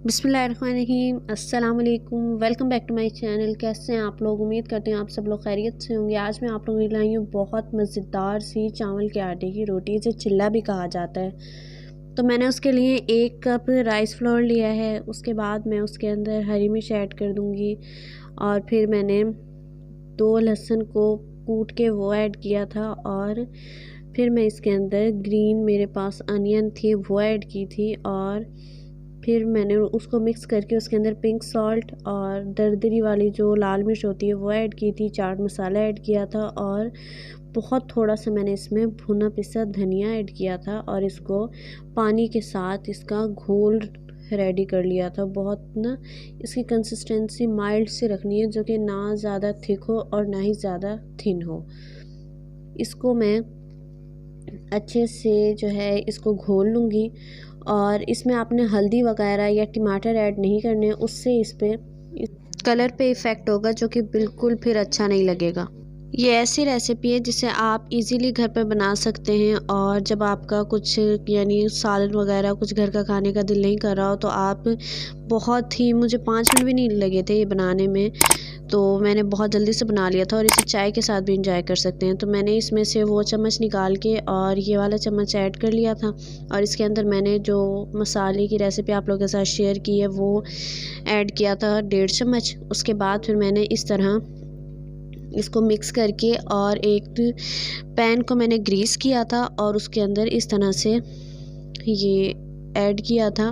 बिस्मिल्लाहिर्रहमानिर्रहीम, अस्सलाम वालेकुम। Welcome back to my channel. कैसे हैं आप लोग? उम्मीद करते हैं आप सब लोग खैरियत से होंगे। आज मैं आप लोगों के लिए लाई हूँ बहुत मज़ेदार सी चावल के आटे की रोटी, जिसे चिल्ला भी कहा जाता है। तो मैंने उसके लिए 1 कप राइस फ्लोर लिया है। उसके बाद मैं उसके अंदर हरी मिर्च ऐड कर दूँगी और फिर मैंने 2 लहसुन को कूट के वो ऐड किया था और फिर मैं इसके अंदर ग्रीन मेरे पास अनियन थी वो ऐड की थी और फिर मैंने उसको मिक्स करके उसके अंदर पिंक सॉल्ट और दरदरी वाली जो लाल मिर्च होती है वो ऐड की थी, चाट मसाला ऐड किया था और बहुत थोड़ा सा मैंने इसमें भुना पिसा धनिया ऐड किया था और इसको पानी के साथ इसका घोल रेडी कर लिया था। बहुत ना इसकी कंसिस्टेंसी माइल्ड से रखनी है, जो कि ना ज़्यादा थिक हो और ना ही ज़्यादा थिन हो। इसको मैं अच्छे से जो है इसको घोल लूँगी और इसमें आपने हल्दी वगैरह या टमाटर ऐड नहीं करने, उससे इस पे कलर पे इफ़ेक्ट होगा जो कि बिल्कुल फिर अच्छा नहीं लगेगा। ये ऐसी रेसिपी है जिसे आप इजीली घर पे बना सकते हैं और जब आपका कुछ यानी सालन वगैरह कुछ घर का खाने का दिल नहीं कर रहा हो तो आप बहुत ही, मुझे 5 मिनट भी नहीं लगे थे ये बनाने में, तो मैंने बहुत जल्दी से बना लिया था और इसे चाय के साथ भी इंजॉय कर सकते हैं। तो मैंने इसमें से वो चम्मच निकाल के और ये वाला चम्मच ऐड कर लिया था और इसके अंदर मैंने जो मसाले की रेसिपी आप लोगों के साथ शेयर की है वो ऐड किया था 1.5 चम्मच। उसके बाद फिर मैंने इस तरह इसको मिक्स करके और एक पैन को मैंने ग्रीस किया था और उसके अंदर इस तरह से ये ऐड किया था।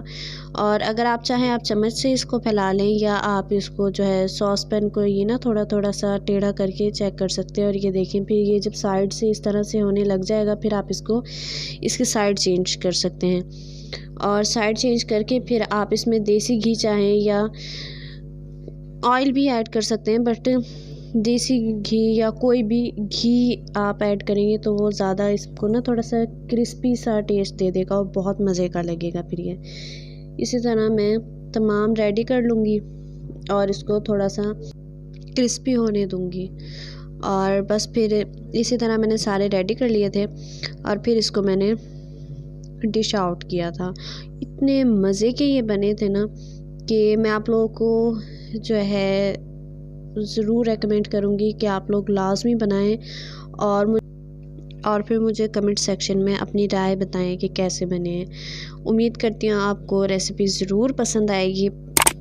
और अगर आप चाहें आप चम्मच से इसको फैला लें या आप इसको जो है सॉस पैन को ये ना थोड़ा थोड़ा सा टेढ़ा करके चेक कर सकते हैं। और ये देखें, फिर ये जब साइड से इस तरह से होने लग जाएगा फिर आप इसको इसकी साइड चेंज कर सकते हैं और साइड चेंज करके फिर आप इसमें देसी घी चाहें या ऑयल भी ऐड कर सकते हैं, बट देसी घी या कोई भी घी आप ऐड करेंगे तो वो ज़्यादा इसको ना थोड़ा सा क्रिस्पी सा टेस्ट दे देगा और बहुत मज़े का लगेगा। फिर ये इसी तरह मैं तमाम रेडी कर लूँगी और इसको थोड़ा सा क्रिस्पी होने दूँगी और बस फिर इसी तरह मैंने सारे रेडी कर लिए थे और फिर इसको मैंने डिश आउट किया था। इतने मज़े के ये बने थे ना कि मैं आप लोगों को जो है ज़रूर रेकमेंड करूँगी कि आप लोग लाज़मी बनाएं और फिर मुझे कमेंट सेक्शन में अपनी राय बताएं कि कैसे बने हैं। उम्मीद करती हूँ आपको रेसिपी ज़रूर पसंद आएगी।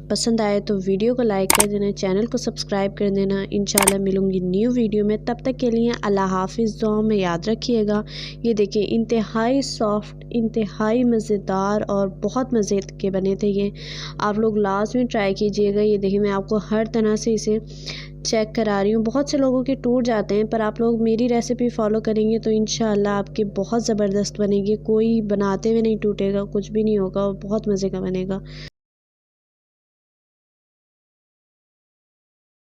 पसंद आए तो वीडियो को लाइक कर देना, चैनल को सब्सक्राइब कर देना। इंशाल्लाह मिलूँगी न्यू वीडियो में, तब तक के लिए अल्लाह हाफिज़। दुआ में याद रखिएगा। ये देखिए इंतहाई सॉफ्ट, इंतहाई मज़ेदार और बहुत मज़े के बने थे ये। आप लोग लाज़मी ट्राई कीजिएगा। ये देखिए मैं आपको हर तरह से इसे चेक करा रही हूँ। बहुत से लोगों के टूट जाते हैं, पर आप लोग मेरी रेसिपी फॉलो करेंगे तो इंशाल्लाह आपकी बहुत ज़बरदस्त बनेगी। कोई बनाते हुए नहीं टूटेगा, कुछ भी नहीं होगा और बहुत मज़े का बनेगा।